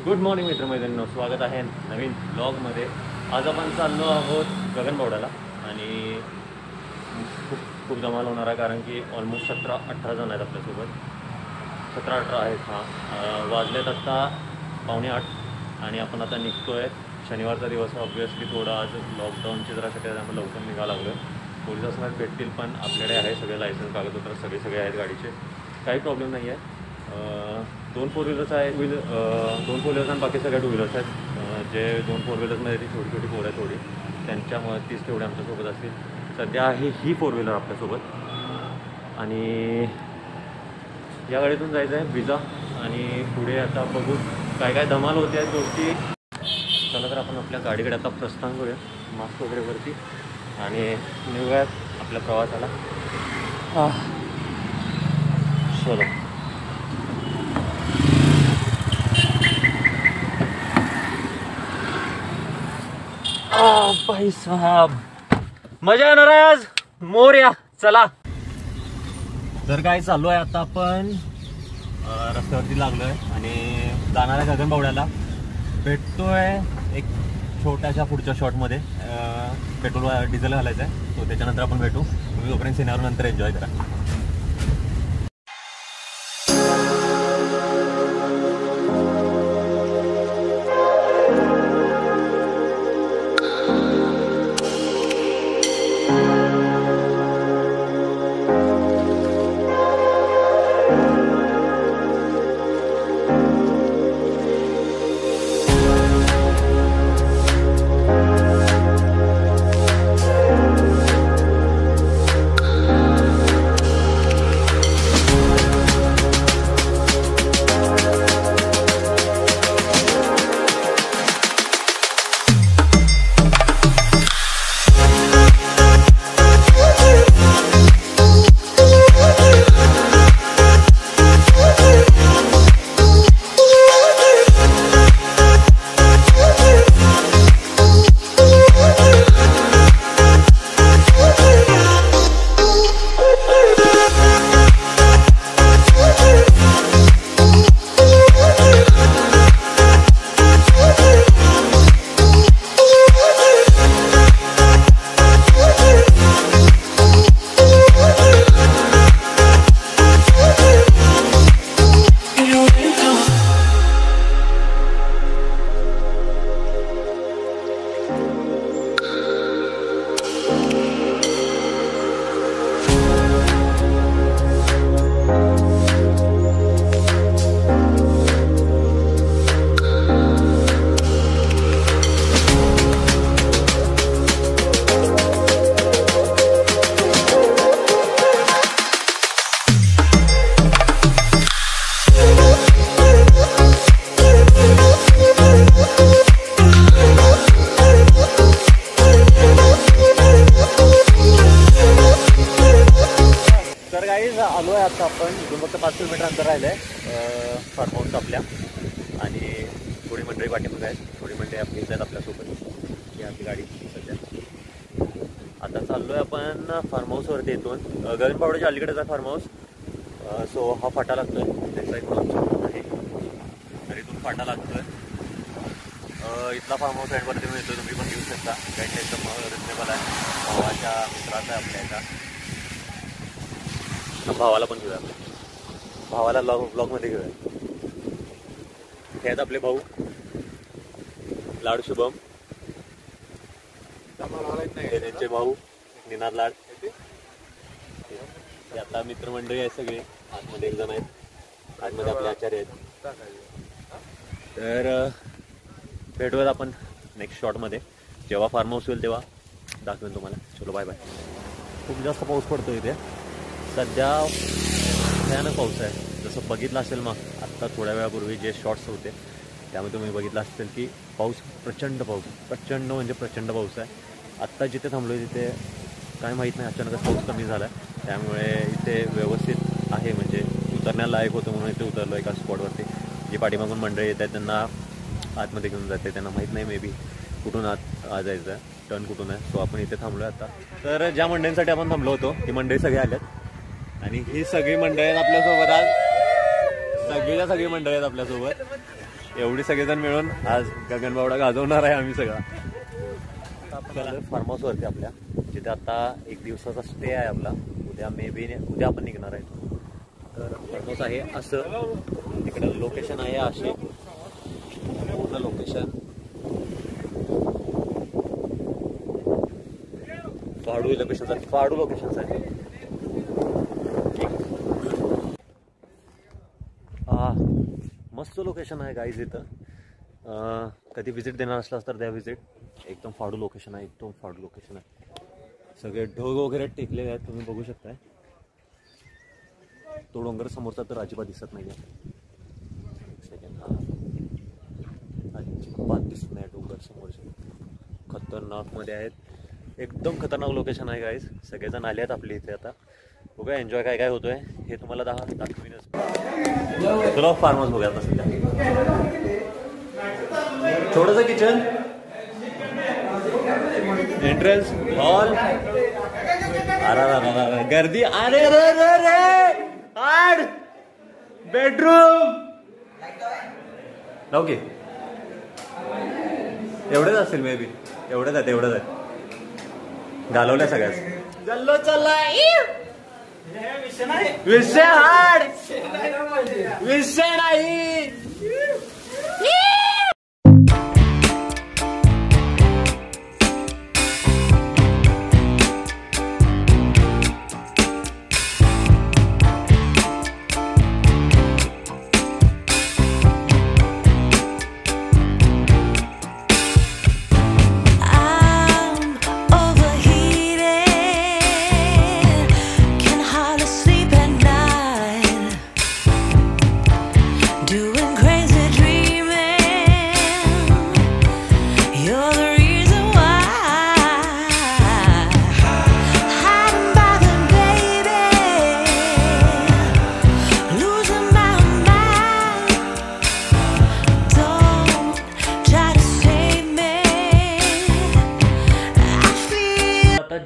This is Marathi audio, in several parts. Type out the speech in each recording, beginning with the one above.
गुड मॉर्निंग मित्रमैत्रिणींनो, स्वागत आहे नवीन ब्लॉगमध्ये। आज आपण चाललो आहोत गगनबावड्याला आणि खूप खूप धमाल होणार आहे, कारण की ऑलमोस्ट 17-18 जण आहेत आपल्यासोबत। 17-18 आहेत। हां, वाजलेत आत्ता 7:45 आणि आपण आता निघतो आहे। शनिवारचा दिवस ऑब्वियसली थोडा आज लॉकडाऊनची जरा शक्यता आहे, त्यामुळे लवकर निघायला लागलो आहे। पोलीस असणार भेटतील, पण आपल्याकडे आहे सगळे लायसन्स, कागदपत्र सगळे आहेत गाडीचे, काही प्रॉब्लेम नाही आहे। 2 4 व्हीलर्स आहे, 2 4 व्हीलर्स आणि बाकी सगळ्या 2 व्हीलर्स आहेत। जे 2 4 व्हीलर्समध्ये ती छोटी छोटी पोरं आहे थोडी, त्यांच्यामुळे 30 तेवढे आमच्यासोबत असतील। सध्या आहे ही 4 व्हीलर आपल्यासोबत आणि या गाडीतून जायचं आहे विजा आणि पुढे आता बघू काय काय धमाल होते आहेत गोष्टी। चला तर आपण आपल्या गाडीकडे आता प्रस्थान करूया, मास्क वगैरे वरती, आणि निघूयात आपल्या प्रवासाला। चलो भाई साहब, मजा येणार आहे आज, मोरया। चला तर काय चालू आहे, आता आपण रस्त्यावरती लागलोय आणि जाणार आहे गगनबावड्याला। भेटतोय एक छोट्याशा पुढच्या शॉटमध्ये, पेट्रोल डिझेल घालायचं आहे, तो त्याच्यानंतर आपण भेटू। तुम्ही तोपर्यंत सिनेमा नंतर एन्जॉय करा। आलो आहे आता आपण इथून फक्त 5 किलोमीटर अंतर राहिलं आहे फार्म हाऊस आपल्या, आणि थोडी मंडळी पाठीमागे आहेत, थोडी मंडळी आपली आहेत आपल्यासोबत। ही आपली गाडी सध्या आता चाललो आहे आपण फार्म हाऊसवरती। इथून गगनबावड्याच्या अलीकडेचा फार्म हाऊस, सो हा फाटा लागतो आहे, त्याचा एक आहे आणि इथून फाटा लागतो आहे। इथला फार्म हाऊस साईडवरती मिळतो, तुम्ही पण घेऊ शकता, गाईड एकदम रिजनेबल आहे। भावाच्या मित्राचा आहे आपल्या एका, भावाला पण घेऊया, भावाला ब्लॉगमध्ये घेऊया। हे आहेत आपले भाऊ लाड शुभम, त्यांचे भाऊ निनाद लाड, हे आता मित्रमंडळी आहे सगळे। आतमध्ये एक जण आहेत, आतमध्ये आपले आचार्य आहेत। तर भेटूयात आपण नेक्स्ट शॉटमध्ये, जेव्हा फार्म हाऊस होईल तेव्हा दाखवेन तुम्हाला। चलो बाय बाय। खूप जास्त पाऊस पडतो इथे सध्या, भयानक पाऊस आहे। जसं बघितलं असेल मग आत्ता थोड्या वेळापूर्वी जे शॉट्स होते त्यामध्ये तुम्ही बघितलं असेल की पाऊस प्रचंड म्हणजे प्रचंड पाऊस आहे। आत्ता जिथे थांबलो आहे तिथे काय माहीत नाही, अचानकच पाऊस कमी झाला आहे, त्यामुळे इथे व्यवस्थित आहे, म्हणजे उतरण्याला लायक होतं म्हणून इथे उतरलो एका स्पॉटवरती। जी पाठीमागून मंडळी येत आहेत त्यांना आतमध्ये घेऊन जाते, त्यांना माहीत नाही मे बी कुठून आत जायचं आहे, टर्न कुठून आहे। सो आपण इथे थांबलो आता। तर ज्या मंडळींसाठी आपण थांबलो होतो ही मंडळी सगळे आल्यात आणि ही सगळी मंडळी आहेत आपल्यासोबत आज, सगळी मंडळी आहेत आपल्यासोबत। एवढी सगळेजण मिळून आज गगनबावडा गाजवणार आहे आम्ही सगळा. आपल्याला फार्म हाऊस वरती आपल्या जिथे आता एक दिवसाचा स्टे आहे आपला. उद्या मे बी उद्या आपण निघणार आहे. तर फार्म हाऊस आहे असं, तिकडे लोकेशन आहे असे पूर्ण लोकेशन. फाडू लोकेशन आहे. मस्त लोकेशन आहे गाईज इथं. कधी विजिट देणार असलास तर द्या विजिट. एकदम फाडू लोकेशन आहे, एकदम फाडू लोकेशन आहे. सगळे ढग वगैरे टेकलेले आहेत, तुम्ही बघू शकताय. तो डोंगर समोरचा तर अजिबात दिसत नाही आहे. अजिबात दिसत नाही डोंगर समोरचे. खतरनाक मध्ये आहेत, एकदम खतरनाक लोकेशन आहे गाईज. सगळेजण आले आहेत आपले इथे. आता बघूया एन्जॉय काय काय होतोय हे तुम्हाला दाखवीनच. चलो फार्म हाऊस बघूया आता सध्या. छोटंसं किचन, एंट्रन्स हॉल. अरे गर्दी. अरे बेडरूम ओके. एवढेच असतील मे बी. एवढंच आहे. घालवल्या सगळ्याच. जल्लो चालला विषय हाड. विषय नाही.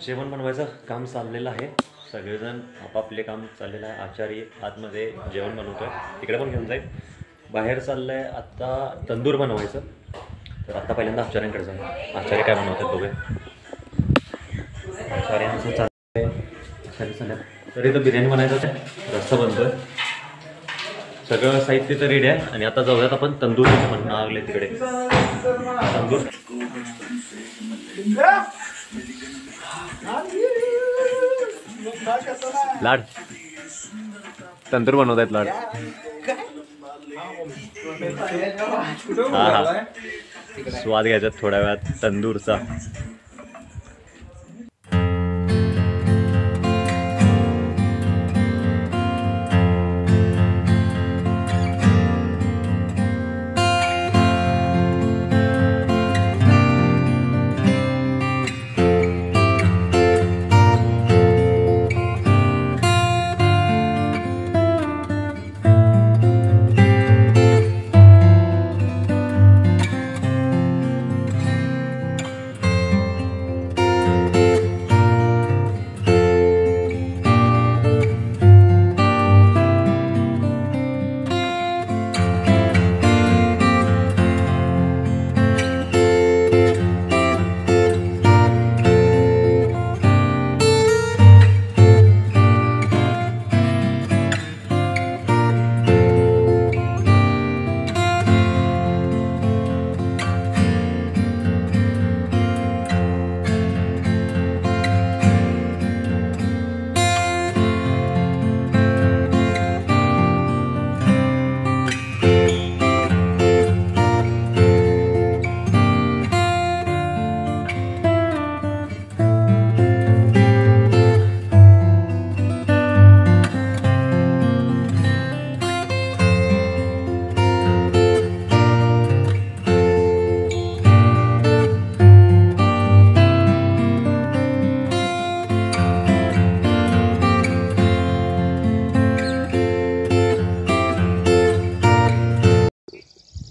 जेवण बनवायचं काम चाललेलं आहे. सगळेजण आपापले काम चाललेलं आहे. आचारी आतमध्ये जेवण बनवतोय, तिकडे पण घेऊन जाईल. बाहेर चाललंय आता तंदूर बनवायचं. तर आता पहिल्यांदा आचार्यांकडे जाऊ. आचार्य काय बनवतात बघूया. आचार्यांचं चाललंय. आचार्य चालल्या तर इथं बिर्याणी बनायचं आहे. रस्ता बनतोय. सगळं साहित्य तर रेडी आहे. आणि आता जाऊयात आपण तंदूर म्हणणं लागले तिकडे. तंदूर लाड तंदूर बनवत आहेत. लाड हा स्वाद घ्यायचा थोड्या वेळात तंदूरचा.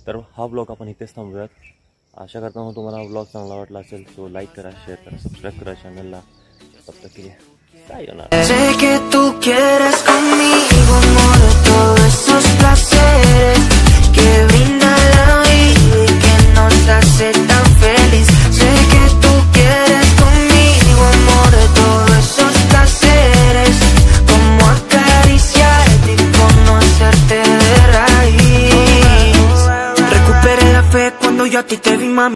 तर हा ब्लॉग आपण इथेच थांबूयात. आशा करता तुम्हाला हा ब्लॉग चांगला वाटला असेल. सो लाईक करा, शेअर करा, सबस्क्राईब करा चॅनलला. तब तक के लिए काय होणार. Sé que tú quieres conmigo, amor, todos esos placeres que brinda la ti te vi mami.